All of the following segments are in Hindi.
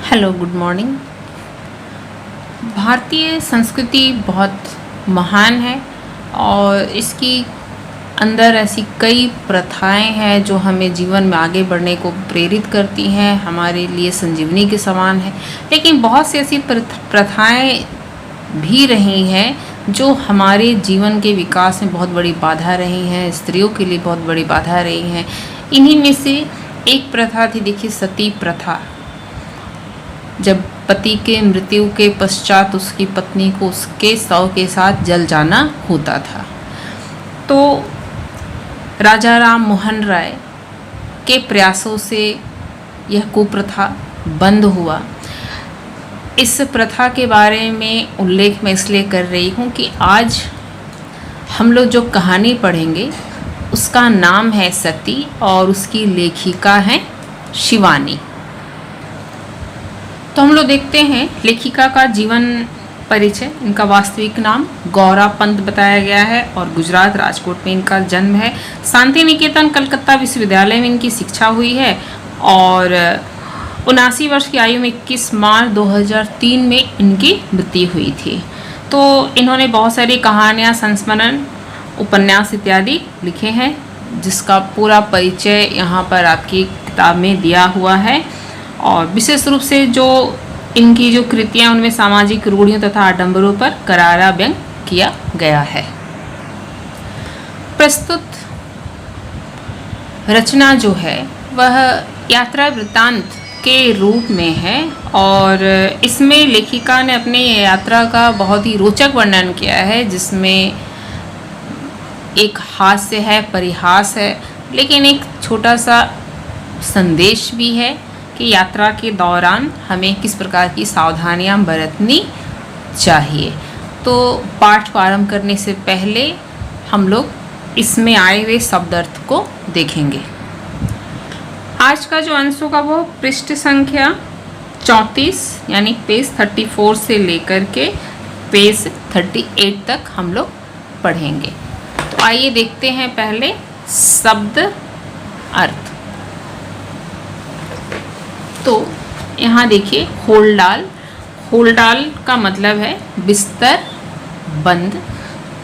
Hello, good morning. भारतीय संस्कृति बहुत महान है और इसकी अंदर ऐसी कई प्रथाएं हैं जो हमें जीवन में आगे बढ़ने को प्रेरित करती हैं, हमारे लिए संजीवनी के समान है। लेकिन बहुत सी ऐसी प्रथाएं भी रही हैं जो हमारे जीवन के विकास में बहुत बड़ी बाधा रही हैं, स्त्रियों के लिए बहुत बड़ी बाधा रही हैं। इन्हीं में से एक प्रथा थी, देखिए, सती प्रथा। जब पति के मृत्यु के पश्चात उसकी पत्नी को उसके शव के साथ जल जाना होता था, तो राजा राम मोहन राय के प्रयासों से यह कुप्रथा बंद हुआ। इस प्रथा के बारे में उल्लेख मैं इसलिए कर रही हूँ कि आज हम लोग जो कहानी पढ़ेंगे उसका नाम है सती और उसकी लेखिका है शिवानी। तो हम लोग देखते हैं लेखिका का जीवन परिचय। इनका वास्तविक नाम गौरा पंत बताया गया है और गुजरात राजकोट में इनका जन्म है। शांति निकेतन कलकत्ता विश्वविद्यालय में इनकी शिक्षा हुई है और 79 वर्ष की आयु में 21 मार्च 2003 में इनकी मृत्यु हुई थी। तो इन्होंने बहुत सारी कहानियाँ, संस्मरण, उपन्यास इत्यादि लिखे हैं, जिसका पूरा परिचय यहाँ पर आपकी किताब में दिया हुआ है। और विशेष रूप से जो इनकी जो कृतियाँ, उनमें सामाजिक रूढ़ियों तथा आडंबरों पर करारा व्यंग किया गया है। प्रस्तुत रचना जो है वह यात्रा वृत्तांत के रूप में है और इसमें लेखिका ने अपनी यात्रा का बहुत ही रोचक वर्णन किया है, जिसमें एक हास्य है, परिहास है, लेकिन एक छोटा सा संदेश भी है कि यात्रा के दौरान हमें किस प्रकार की सावधानियां बरतनी चाहिए। तो पाठ प्रारंभ करने से पहले हम लोग इसमें आए हुए शब्द अर्थ को देखेंगे। आज का जो अंश होगा वो पृष्ठ संख्या 34 यानी पेज 34 से लेकर के पेज 38 तक हम लोग पढ़ेंगे। तो आइए देखते हैं पहले शब्द अर्थ। तो यहाँ देखिए, होलडाल। होलडाल का मतलब है बिस्तर बंद।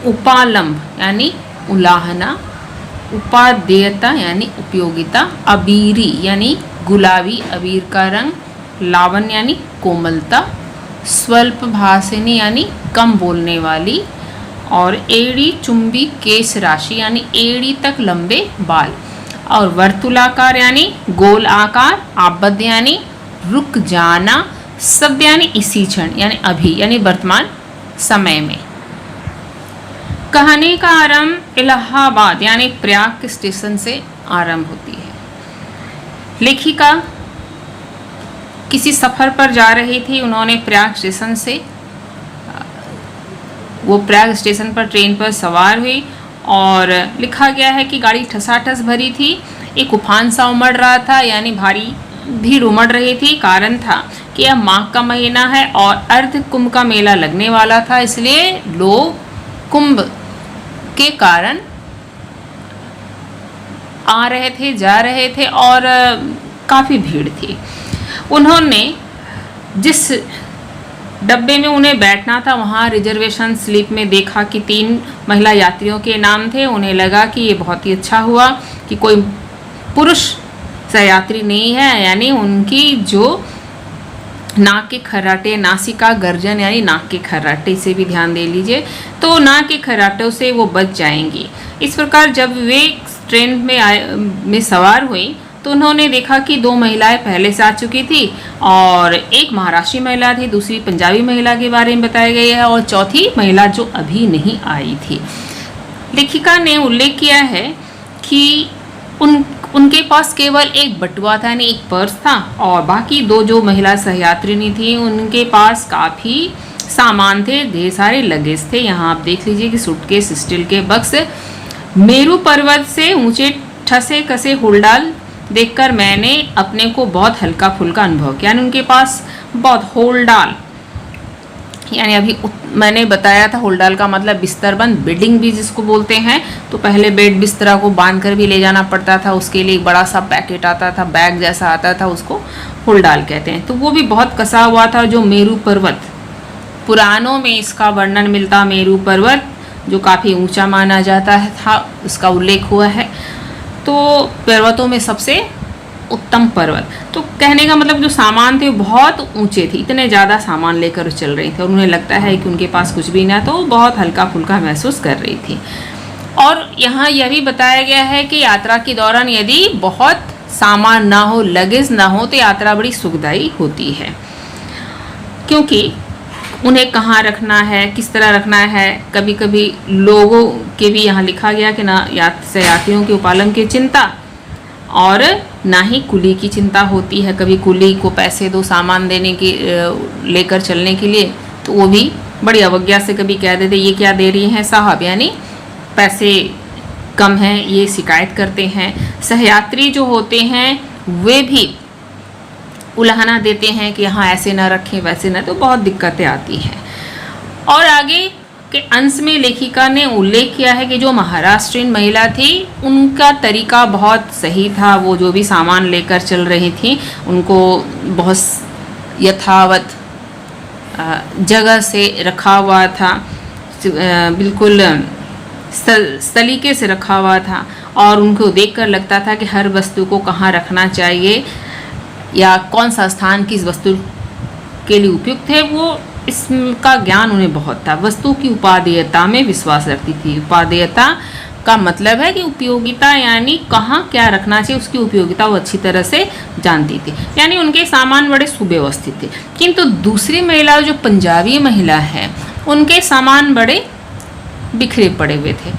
उपालंब यानी उलाहना। उपादेयता यानी उपयोगिता। अबीरी यानी गुलाबी, अबीर का रंग। लावन यानी कोमलता। स्वल्प भाषिनी यानी कम बोलने वाली। और एड़ी चुंबी केश राशि यानी एड़ी तक लंबे बाल। और वर्तुलाकार यानी गोल आकार। आबद्ध यानी रुक जाना। शब्द यानी इसी क्षण यानी अभी यानी वर्तमान समय में। कहानी का आरंभ इलाहाबाद यानी प्रयाग स्टेशन से आरंभ होती है। लेखिका किसी सफर पर जा रही थी। उन्होंने प्रयाग स्टेशन से वो प्रयाग स्टेशन पर ट्रेन पर सवार हुई और लिखा गया है कि गाड़ी ठसाठस भरी थी। एक उफान सा उमड़ रहा था यानी भारी भीड़ उमड़ रही थी। कारण था कि यह माघ का महीना है और अर्ध कुंभ का मेला लगने वाला था, इसलिए लोग कुंभ के कारण आ रहे थे, जा रहे थे और काफ़ी भीड़ थी। उन्होंने जिस डब्बे में उन्हें बैठना था वहाँ रिजर्वेशन स्लिप में देखा कि 3 महिला यात्रियों के नाम थे। उन्हें लगा कि ये बहुत ही अच्छा हुआ कि कोई पुरुष सहयात्री नहीं है, यानी उनकी जो नाक के खर्राटे, नासिका गर्जन यानी नाक के खर्राटे से भी ध्यान दे लीजिए, तो नाक के खर्राटों से वो बच जाएंगी। इस प्रकार जब वे ट्रेन में सवार हुई तो उन्होंने देखा कि 2 महिलाएं पहले से आ चुकी थी और एक महाराष्ट्री महिला थी, दूसरी पंजाबी महिला के बारे में बताया गया है और चौथी महिला जो अभी नहीं आई थी। लेखिका ने उल्लेख किया है कि उनके पास केवल एक बटुआ था यानी एक पर्स था और बाकी 2 जो महिला सहयात्रिनी थी उनके पास काफ़ी सामान थे, ढेर सारे लगेज थे। यहाँ आप देख लीजिए कि सूटकेस, स्टील के बक्स। मेरू पर्वत से ऊंचे ठसे कसे होलडाल देखकर मैंने अपने को बहुत हल्का फुल्का अनुभव किया। यानी उनके पास बहुत होलडाल यानी अभी मैंने बताया था होल्डाल का मतलब बिस्तरबंद, बेडिंग भी जिसको बोलते हैं। तो पहले बेड बिस्तरा को बांध कर भी ले जाना पड़ता था, उसके लिए एक बड़ा सा पैकेट आता था, बैग जैसा आता था, उसको होल्डाल कहते हैं। तो वो भी बहुत कसा हुआ था। जो मेरू पर्वत, पुराणों में इसका वर्णन मिलता, मेरू पर्वत जो काफ़ी ऊंचा माना जाता था, उसका उल्लेख हुआ है। तो पर्वतों में सबसे उत्तम पर्वत। तो कहने का मतलब जो सामान थे वो बहुत ऊंचे थे, इतने ज़्यादा सामान लेकर चल रही थी और उन्हें लगता है कि उनके पास कुछ भी ना, तो बहुत हल्का फुल्का महसूस कर रही थी। और यहाँ यह भी बताया गया है कि यात्रा के दौरान यदि बहुत सामान ना हो, लगेज ना हो, तो यात्रा बड़ी सुखदायी होती है, क्योंकि उन्हें कहाँ रखना है, किस तरह रखना है। कभी कभी लोगों के भी यहाँ लिखा गया कि ना यात्रियों के उपालन की चिंता और ना ही कुली की चिंता होती है। कभी कुली को पैसे दो सामान देने की, लेकर चलने के लिए, तो वो भी बड़ी अवज्ञा से कभी कह देते ये क्या दे रही हैं साहब, यानी पैसे कम हैं, ये शिकायत करते हैं। सहयात्री जो होते हैं वे भी उलाहना देते हैं कि यहाँ ऐसे ना रखें, वैसे ना, तो बहुत दिक्कतें आती हैं। और आगे के अंश में लेखिका ने उल्लेख किया है कि जो महाराष्ट्रीयन महिला थी उनका तरीका बहुत सही था। वो जो भी सामान लेकर चल रही थी उनको बहुत यथावत जगह से रखा हुआ था, बिल्कुल सलीके से रखा हुआ था, और उनको देखकर लगता था कि हर वस्तु को कहाँ रखना चाहिए या कौन सा स्थान किस वस्तु के लिए उपयुक्त है, वो इसका ज्ञान उन्हें बहुत था। वस्तु की उपादेयता में विश्वास रखती थी। उपादेयता का मतलब है कि उपयोगिता, यानी कहाँ क्या रखना चाहिए उसकी उपयोगिता वो अच्छी तरह से जानती थी। यानी उनके सामान बड़े सुव्यवस्थित थे। किंतु दूसरी महिला जो पंजाबी महिला है उनके सामान बड़े बिखरे पड़े हुए थे,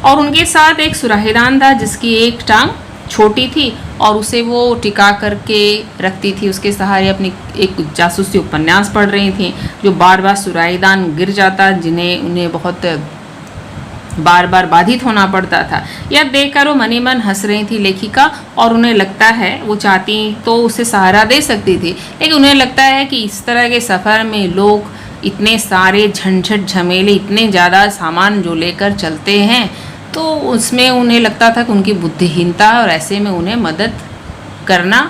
और उनके साथ एक सुराहीदान था जिसकी एक टांग छोटी थी और उसे वो टिका करके रखती थी। उसके सहारे अपनी एक जासूसी उपन्यास पढ़ रही थी, जो बार बार सुराहीदान गिर जाता, जिन्हें उन्हें बहुत बार बार बाधित होना पड़ता था। यह देखकर वो मनी मन हंस रही थी लेखिका, और उन्हें लगता है वो चाहती तो उसे सहारा दे सकती थी, लेकिन उन्हें लगता है कि इस तरह के सफ़र में लोग इतने सारे झंझट झमेले, इतने ज़्यादा सामान जो लेकर चलते हैं, तो उसमें उन्हें लगता था कि उनकी बुद्धिहीनता है, और ऐसे में उन्हें मदद करना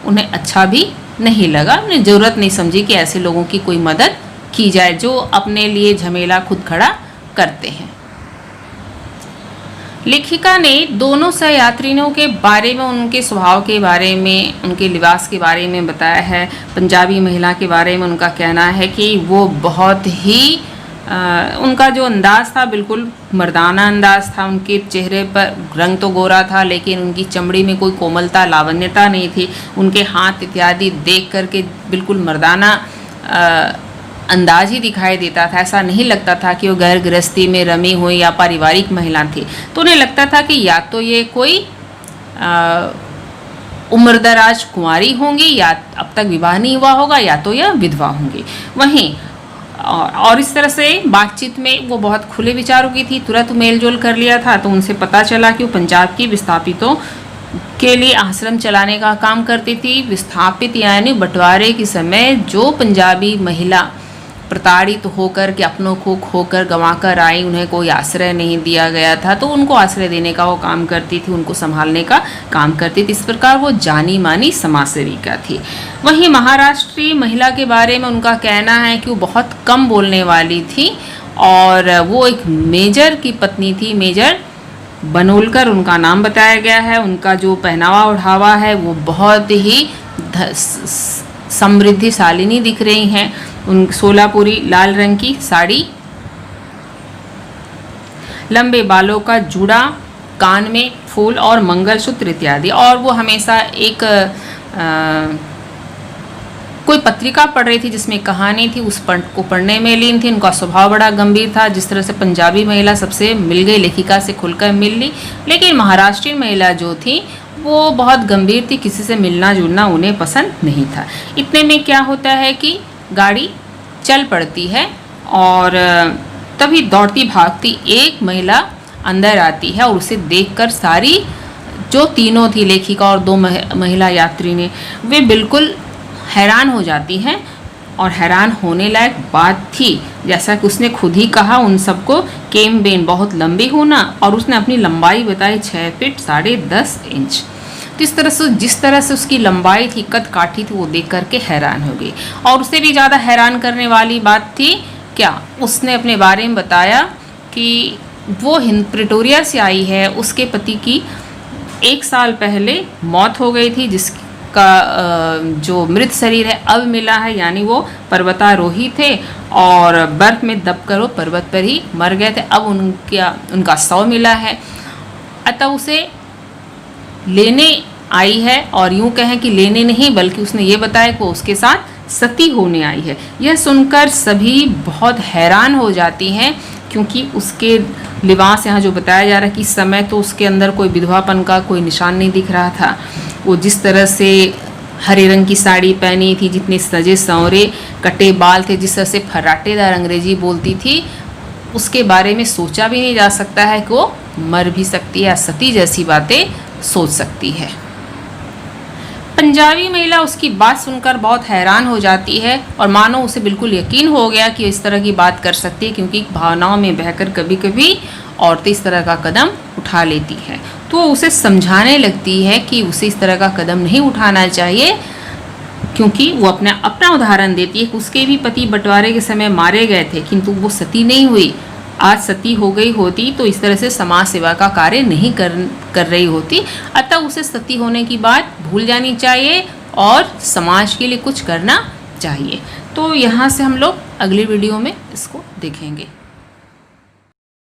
उन्हें अच्छा भी नहीं लगा। उन्हें ज़रूरत नहीं समझी कि ऐसे लोगों की कोई मदद की जाए जो अपने लिए झमेला खुद खड़ा करते हैं। लेखिका ने दोनों सहयात्रियों के बारे में, उनके स्वभाव के बारे में, उनके लिबास के बारे में बताया है। पंजाबी महिला के बारे में उनका कहना है कि वो बहुत ही उनका जो अंदाज़ था बिल्कुल मर्दाना अंदाज़ था। उनके चेहरे पर रंग तो गोरा था, लेकिन उनकी चमड़ी में कोई कोमलता, लावण्यता नहीं थी। उनके हाथ इत्यादि देख करके बिल्कुल मर्दाना अंदाज ही दिखाई देता था। ऐसा नहीं लगता था कि वो गैर गृहस्थी में रमी हुई या पारिवारिक महिला थी। तो उन्हें लगता था कि या तो ये कोई उम्रदराज कुंवारी होंगी, या अब तक विवाह नहीं हुआ होगा, या तो यह विधवा होंगी। वहीं और इस तरह से बातचीत में वो बहुत खुले विचारों की थी, तुरंत मेलजोल कर लिया था। तो उनसे पता चला कि वो पंजाब की विस्थापितों के लिए आश्रम चलाने का काम करती थी। विस्थापित यानी बंटवारे के समय जो पंजाबी महिला प्रताड़ित होकर के अपनों को खोकर गंवाकर आई, उन्हें कोई आश्रय नहीं दिया गया था, तो उनको आश्रय देने का वो काम करती थी, उनको संभालने का काम करती थी। इस प्रकार वो जानी मानी समाज सेविका थी। वहीं महाराष्ट्रीय महिला के बारे में उनका कहना है कि वो बहुत कम बोलने वाली थी, और वो एक मेजर की पत्नी थी, मेजर बनोलकर उनका नाम बताया गया है। उनका जो पहनावा ओढ़ावा है वो बहुत ही समृद्धिशालिनी दिख रही हैं। उन सोलापुरी लाल रंग की साड़ी, लंबे बालों का जूड़ा, कान में फूल और मंगलसूत्र इत्यादि। और वो हमेशा एक कोई पत्रिका पढ़ रही थी जिसमें कहानी थी, उस को पढ़ने में लीन थी। उनका स्वभाव बड़ा गंभीर था। जिस तरह से पंजाबी महिला सबसे मिल गई, लेखिका से खुलकर मिल ली, लेकिन महाराष्ट्रीय महिला जो थी वो बहुत गंभीर थी, किसी से मिलना जुलना उन्हें पसंद नहीं था। इतने में क्या होता है कि गाड़ी चल पड़ती है, और तभी दौड़ती भागती एक महिला अंदर आती है, और उसे देखकर सारी जो तीनों थी, लेखिका और दो महिला यात्री ने, वे बिल्कुल हैरान हो जाती हैं। और हैरान होने लायक बात थी। जैसा कि उसने खुद ही कहा उन सबको, केम बेन बहुत लंबी होना, और उसने अपनी लंबाई बताई 6 फीट 10.5 इंच। तो इस तरह से जिस तरह से उसकी लंबाई थी, कद काठी थी, वो देख करके हैरान हो गई। और उससे भी ज़्यादा हैरान करने वाली बात थी क्या, उसने अपने बारे में बताया कि वो प्रिटोरिया से आई है, उसके पति की 1 साल पहले मौत हो गई थी, जिसका जो मृत शरीर है अब मिला है, यानी वो पर्वतारोही थे और बर्फ में दबकर वो पर्वत पर ही मर गए थे। अब उनका शव मिला है, अतः उसे लेने आई है, और यूं कहें कि लेने नहीं बल्कि उसने ये बताया कि वो उसके साथ सती होने आई है। यह सुनकर सभी बहुत हैरान हो जाती हैं, क्योंकि उसके लिबास यहाँ जो बताया जा रहा है कि इस समय तो उसके अंदर कोई विधवापन का कोई निशान नहीं दिख रहा था। वो जिस तरह से हरे रंग की साड़ी पहनी थी, जितने सजे संवरे कटे बाल थे, जिस तरह से फर्राटेदार अंग्रेजी बोलती थी, उसके बारे में सोचा भी नहीं जा सकता है कि वो मर भी सकती है या सती जैसी बातें सोच सकती है। पंजाबी महिला उसकी बात सुनकर बहुत हैरान हो जाती है और मानो उसे बिल्कुल यकीन हो गया कि इस तरह की बात कर सकती है, क्योंकि भावनाओं में बहकर कभी कभी औरतें इस तरह का कदम उठा लेती हैं। तो उसे समझाने लगती है कि उसे इस तरह का कदम नहीं उठाना चाहिए, क्योंकि वो अपना उदाहरण देती है कि उसके भी पति बंटवारे के समय मारे गए थे, किंतु वो सती नहीं हुई। आज सती हो गई होती तो इस तरह से समाज सेवा का कार्य नहीं कर रही होती। अतः उसे सती होने की बात भूल जानी चाहिए और समाज के लिए कुछ करना चाहिए। तो यहाँ से हम लोग अगली वीडियो में इसको देखेंगे।